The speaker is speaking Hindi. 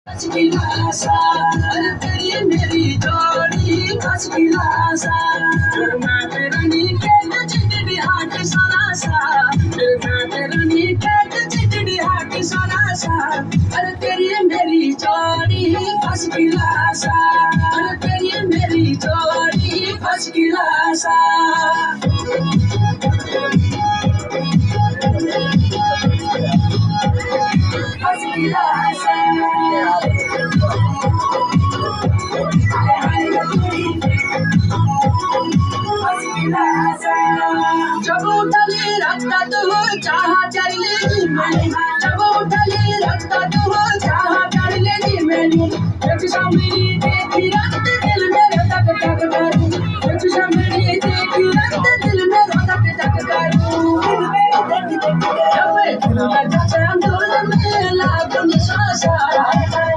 गिलासा अरे तेरी मेरी जोड़ी बस गिलासा मैं तेरा नी के चिटड़ी हाथ सलासा मैं तेरा नी के चिटड़ी हाथ सलासा अरे तेरी मेरी जोड़ी बस गिलासा अरे तेरी मेरी जोड़ी बस गिलासा बस गिलासा जब उठली रखता तू चाह चढ़ लेगी मैंने जब उठली रखता तू चाह चढ़ लेगी मैंने एक शामी